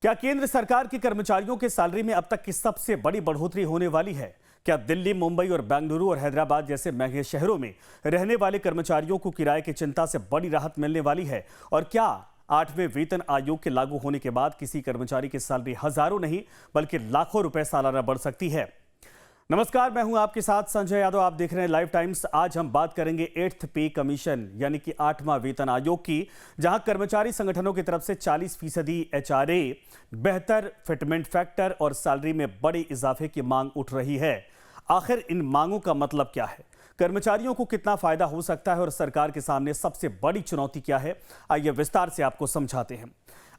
क्या केंद्र सरकार के कर्मचारियों के सैलरी में अब तक की सबसे बड़ी बढ़ोतरी होने वाली है? क्या दिल्ली, मुंबई और बेंगलुरु और हैदराबाद जैसे महंगे शहरों में रहने वाले कर्मचारियों को किराए की चिंता से बड़ी राहत मिलने वाली है? और क्या 8वें वेतन आयोग के लागू होने के बाद किसी कर्मचारी की सैलरी हजारों नहीं बल्कि लाखों रुपए सालाना बढ़ सकती है? नमस्कार, मैं हूं आपके साथ संजय यादव। आप देख रहे हैं लाइव टाइम्स। आज हम बात करेंगे 8th पे कमीशन यानी कि 8वां वेतन आयोग की, जहां कर्मचारी संगठनों की तरफ से 40% एचआरए, बेहतर फिटमेंट फैक्टर और सैलरी में बड़े इजाफे की मांग उठ रही है। आखिर इन मांगों का मतलब क्या है, कर्मचारियों को कितना फायदा हो सकता है और सरकार के सामने सबसे बड़ी चुनौती क्या है? आइए विस्तार से आपको समझाते हैं।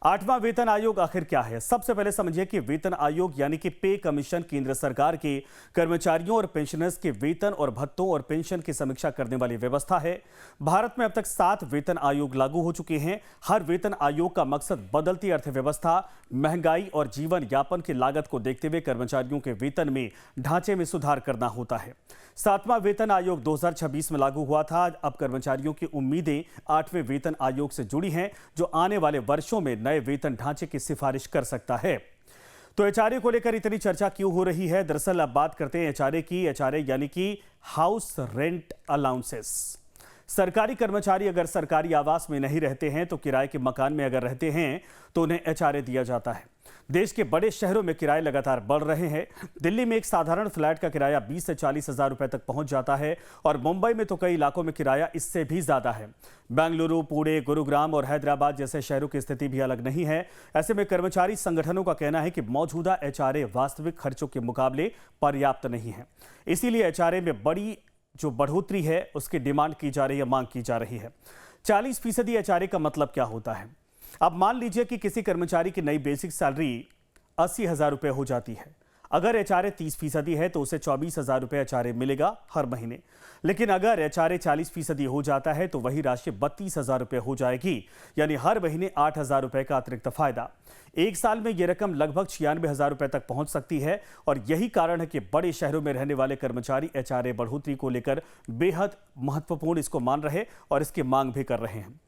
8वां वेतन आयोग आखिर क्या है? सबसे पहले समझिए कि वेतन आयोग यानी कि पे कमीशन केंद्र सरकार के कर्मचारियों और पेंशनर्स के वेतन और भत्तों और पेंशन की समीक्षा करने वाली व्यवस्था है। भारत में अब तक 7 वेतन आयोग लागू हो चुके हैं। हर वेतन आयोग का मकसद बदलती अर्थव्यवस्था, महंगाई और जीवन यापन की लागत को देखते हुए कर्मचारियों के वेतन में ढांचे में सुधार करना होता है। 7वां वेतन आयोग 2026 में लागू हुआ था। अब कर्मचारियों की उम्मीदें 8वें वेतन आयोग से जुड़ी हैं, जो आने वाले वर्षों में नए वेतन ढांचे की सिफारिश कर सकता है। तो एचआरए को लेकर इतनी चर्चा क्यों हो रही है? दरअसल अब बात करते हैं एचआरए की। एचआरए यानी कि हाउस रेंट अलाउंसेस। सरकारी कर्मचारी अगर सरकारी आवास में नहीं रहते हैं तो किराए के मकान में अगर रहते हैं तो उन्हें एचआरए दिया जाता है। देश के बड़े शहरों में किराए लगातार बढ़ रहे हैं। दिल्ली में एक साधारण फ्लैट का किराया 20 से 40 हजार रुपए तक पहुंच जाता है और मुंबई में तो कई इलाकों में किराया इससे भी ज्यादा है। बेंगलुरु, पुणे, गुरुग्राम और हैदराबाद जैसे शहरों की स्थिति भी अलग नहीं है। ऐसे में कर्मचारी संगठनों का कहना है कि मौजूदा एचआरए वास्तविक खर्चों के मुकाबले पर्याप्त नहीं है। इसीलिए एचआरए में बड़ी जो बढ़ोतरी है उसकी डिमांड की जा रही है, मांग की जा रही है। 40% एचआरए का मतलब क्या होता है? अब मान लीजिए कि किसी कर्मचारी की नई बेसिक सैलरी 80 हजार रुपये हो जाती है। अगर एचआरए 30% है तो उसे 24 हजार रुपये एचआरए मिलेगा हर महीने। लेकिन अगर एचआरए 40% हो जाता है तो वही राशि 32 हजार रुपये हो जाएगी, यानी हर महीने 8 हजार रुपये का अतिरिक्त फायदा। एक साल में यह रकम लगभग 96 हजार रुपये तक पहुंच सकती है और यही कारण है कि बड़े शहरों में रहने वाले कर्मचारी एचआरए बढ़ोतरी को लेकर बेहद महत्वपूर्ण इसको मान रहे और इसकी मांग भी कर रहे हैं।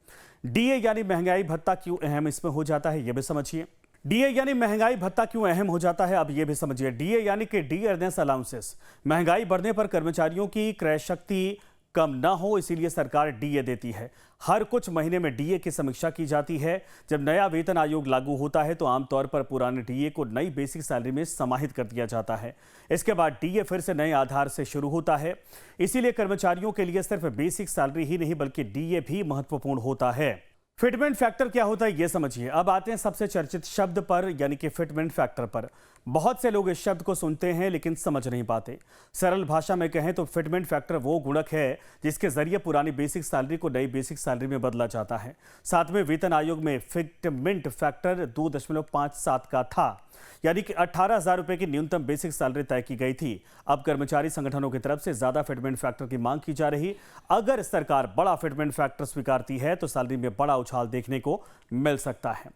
डीए यानी महंगाई भत्ता क्यों अहम इसमें हो जाता है, यह भी समझिए। डीए यानी महंगाई भत्ता क्यों अहम हो जाता है, अब यह भी समझिए। डीए यानी कि डी अर्नेस अलाउंसेस। महंगाई बढ़ने पर कर्मचारियों की क्रय शक्ति कम ना हो, इसीलिए सरकार डीए देती है। हर कुछ महीने में डीए की समीक्षा की जाती है। जब नया वेतन आयोग लागू होता है तो आमतौर पर पुराने डीए को नई बेसिक सैलरी में समाहित कर दिया जाता है। इसके बाद डीए फिर से नए आधार से शुरू होता है। इसीलिए कर्मचारियों के लिए सिर्फ बेसिक सैलरी ही नहीं बल्कि डीए भी महत्वपूर्ण होता है। फिटमेंट फैक्टर क्या होता है, यह समझिए। अब आते हैं सबसे चर्चित शब्द पर, यानी कि फिटमेंट फैक्टर पर। बहुत से लोग इस शब्द को सुनते हैं लेकिन समझ नहीं पाते। सरल भाषा में कहें तो फिटमेंट फैक्टर वो गुणक है जिसके जरिए पुरानी बेसिक सैलरी को नई बेसिक सैलरी में बदला जाता है। 7वें वेतन आयोग में फिटमेंट फैक्टर 2.57 का था, यानी कि 18 हजार रुपए की न्यूनतम बेसिक सैलरी तय की गई थी। अब कर्मचारी संगठनों की तरफ से ज्यादा फिटमेंट फैक्टर की मांग की जा रही। अगर सरकार बड़ा फिटमेंट फैक्टर स्वीकारती है तो सैलरी में बड़ा उछाल देखने को मिल सकता है।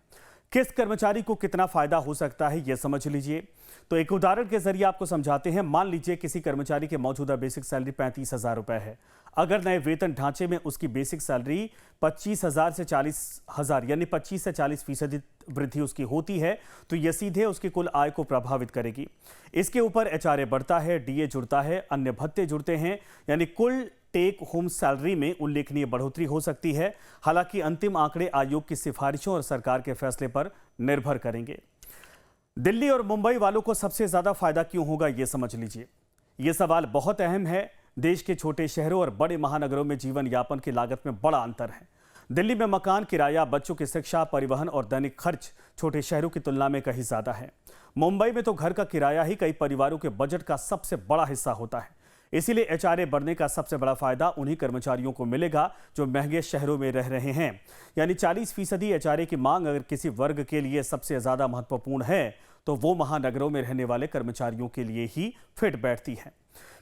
किस कर्मचारी को कितना फायदा हो सकता है, यह समझ लीजिए। तो एक उदाहरण के जरिए आपको समझाते हैं। मान लीजिए किसी कर्मचारी के मौजूदा बेसिक सैलरी 35 हजार रुपए है। अगर नए वेतन ढांचे में उसकी बेसिक सैलरी 25 हजार से 40 हजार यानी 25 से 40% वृद्धि उसकी होती है तो यह सीधे उसकी कुल आय को प्रभावित करेगी। इसके ऊपर एचआरए बढ़ता है, डीए जुड़ता है, अन्य भत्ते जुड़ते हैं, यानी कुल टेक होम सैलरी में उल्लेखनीय बढ़ोतरी हो सकती है। हालांकि अंतिम आंकड़े आयोग की सिफारिशों और सरकार के फैसले पर निर्भर करेंगे। दिल्ली और मुंबई वालों को सबसे ज्यादा फायदा क्यों होगा, यह समझ लीजिए। यह सवाल बहुत अहम है। देश के छोटे शहरों और बड़े महानगरों में जीवन यापन की लागत में बड़ा अंतर है। दिल्ली में मकान किराया, बच्चों की शिक्षा, परिवहन और दैनिक खर्च छोटे शहरों की तुलना में कहीं ज्यादा है। मुंबई में तो घर का किराया ही कई परिवारों के बजट का सबसे बड़ा हिस्सा होता है। इसीलिए एचआरए बढ़ने का सबसे बड़ा फायदा उन्हीं कर्मचारियों को मिलेगा जो महंगे शहरों में रह रहे हैं। यानी 40% एचआरए की मांग अगर किसी वर्ग के लिए सबसे ज्यादा महत्वपूर्ण है तो वो महानगरों में रहने वाले कर्मचारियों के लिए ही फिट बैठती है।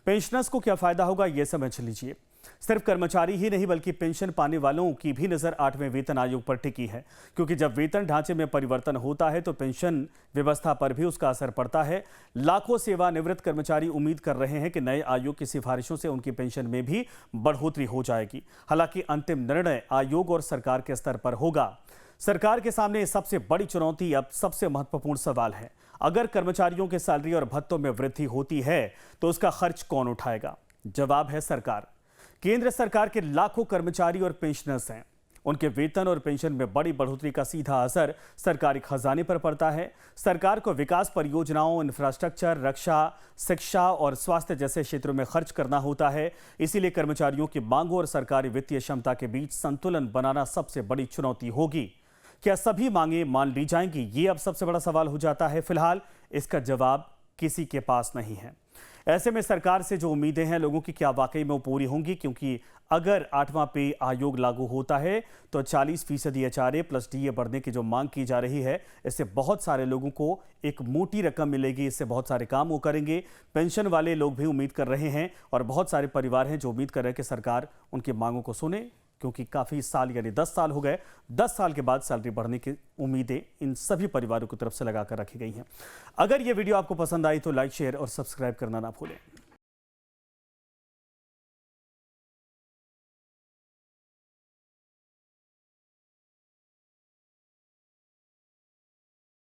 पेंशनर्स को क्या फायदा होगा, यह समझ लीजिए। सिर्फ कर्मचारी ही नहीं बल्कि पेंशन पाने वालों की भी नजर 8वें वेतन आयोग पर टिकी है, क्योंकि जब वेतन ढांचे में परिवर्तन होता है तो पेंशन व्यवस्था पर भी उसका असर पड़ता है। लाखों सेवानिवृत्त कर्मचारी उम्मीद कर रहे हैं कि नए आयोग की सिफारिशों से उनकी पेंशन में भी बढ़ोतरी हो जाएगी। हालांकि अंतिम निर्णय आयोग और सरकार के स्तर पर होगा। सरकार के सामने सबसे बड़ी चुनौती अब सबसे महत्वपूर्ण सवाल है। अगर कर्मचारियों के सैलरी और भत्तों में वृद्धि होती है तो उसका खर्च कौन उठाएगा? जवाब है सरकार। केंद्र सरकार के लाखों कर्मचारी और पेंशनर्स हैं। उनके वेतन और पेंशन में बड़ी बढ़ोतरी का सीधा असर सरकारी खजाने पर पड़ता है। सरकार को विकास परियोजनाओं, इंफ्रास्ट्रक्चर, रक्षा, शिक्षा और स्वास्थ्य जैसे क्षेत्रों में खर्च करना होता है। इसीलिए कर्मचारियों की मांगों और सरकारी वित्तीय क्षमता के बीच संतुलन बनाना सबसे बड़ी चुनौती होगी। क्या सभी मांगे मान ली जाएंगी? ये अब सबसे बड़ा सवाल हो जाता है। फिलहाल इसका जवाब किसी के पास नहीं है। ऐसे में सरकार से जो उम्मीदें हैं लोगों की, क्या वाकई में वो पूरी होंगी? क्योंकि अगर 8वां पे आयोग लागू होता है तो 40% एचआरए प्लस डीए बढ़ने की जो मांग की जा रही है, इससे बहुत सारे लोगों को एक मोटी रकम मिलेगी। इससे बहुत सारे काम वो करेंगे। पेंशन वाले लोग भी उम्मीद कर रहे हैं और बहुत सारे परिवार हैं जो उम्मीद कर रहे हैं कि सरकार उनकी मांगों को सुने, क्योंकि काफ़ी साल यानी 10 साल हो गए। 10 साल के बाद सैलरी बढ़ने की उम्मीदें इन सभी परिवारों की तरफ से लगाकर रखी गई हैं। अगर ये वीडियो आपको पसंद आई तो लाइक, शेयर और सब्सक्राइब करना ना भूलें।